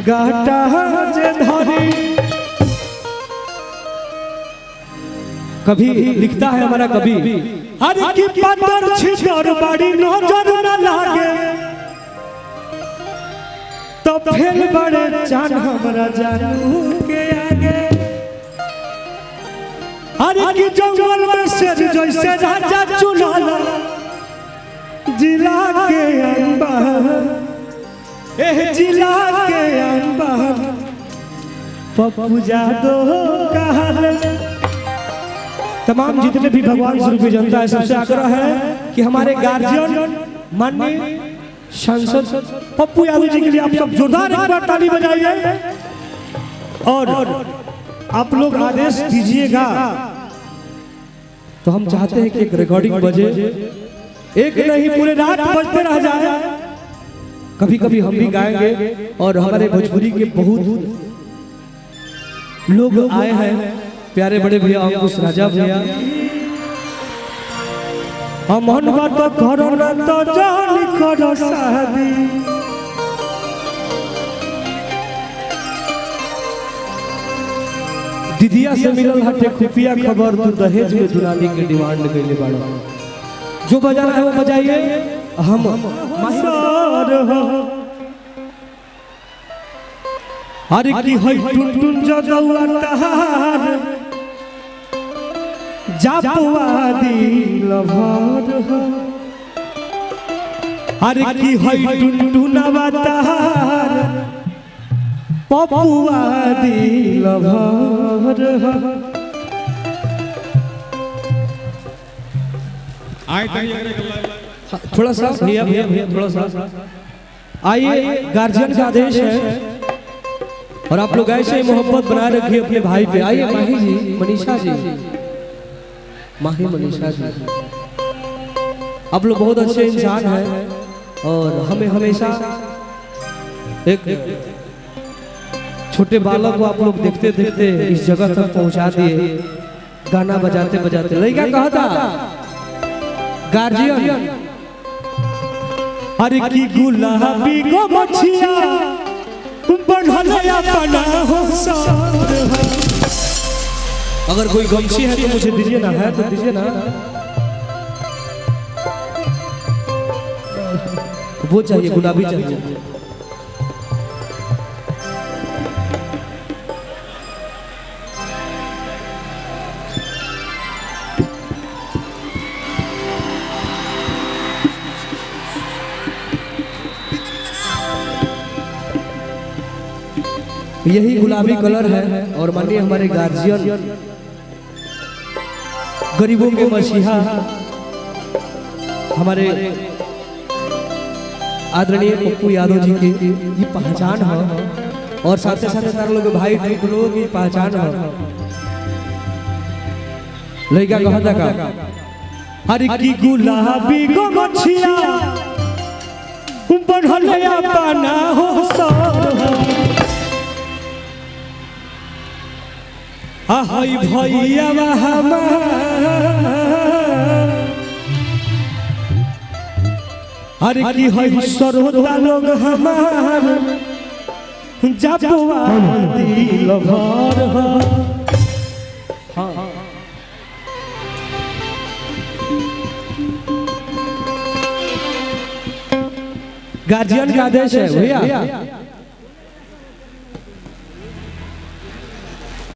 गाटा जे धरी। कभी लिखता है हमारा कभी, अरे की पत्थर छितर बड़ी नजर न लागे तो फेल बड़े चान हमरा जानू के आगे। अरे की जंगल में शेर जैसे राजा चुनाला जिला के अम्बा, जिला के अम्बा पप्पू जादो कहल। तमाम जितने भी भगवान स्वरूप जनता है सबसे आग्रह है कि हमारे गार्जियन माननीय सांसद पप्पू यादव जी के लिए आप सब जोरदार एक बार ताली बजाइए। और आप लोग आदेश दीजिएगा तो हम चाहते हैं कि एक रिकॉर्डिंग बजे, एक नहीं पूरे रात बजते रह जाए। कभी कभी हम भी गाएंगे और हमारे भोजपुरी के बहुत लोग आए हैं, प्यारे बड़े भैया अंकुश राजा भैया। हमन बात करो न तो जान करो शादी, दीदिया से मिलल हटे खुफिया खबर तू दहेज में दुलानी के डिमांड कैले बाड़ो। जो बजाना है वो बजाइए। हम मास्टर हो अरे की है टुन टुन जदौआ तहार जापुआ दिल भर हो। अरे की है टुन टुनवा तहार पपुआ दिल भर हो। थोड़ा सा भैया भैया भैया थोड़ा सा आइए, गार्जियन का आदेश है और आप लोग ऐसे ही मोहब्बत बनाए रखिए अपने भाई पे। आइए माही जी, मनीषा जी, माही मनीषा जी, आप लोग बहुत अच्छे इंसान हैं और हमें हमेशा एक छोटे बालक को आप लोग देखते देखते इस जगह तक पहुंचा दिए, गाना बजाते बजाते। लड़का कहा था गार्जियन, अरे की गुलाबी को मछिया अपना हो सार। अगर कोई गमछी है तो मुझे दीजिए ना, है तो दीजिए ना। वो चाहिए, गुलाबी चाहिए। यही गुलाबी कलर है और माननीय हमारे गार्जियन गरीबों के मसीहा हमारे आदरणीय पप्पू यादव जी की ये पहचान है और साथ साथ सारे लोग भाई लोगों की पहचान है। लड़का कहता का हर की गुलाबी को मछिया बढ़ल अपना हो सार। हाय भैया हर की है सरोदा लोग हमार जापुआ दिल भर हो। गार्जियन का आदेश है भैया।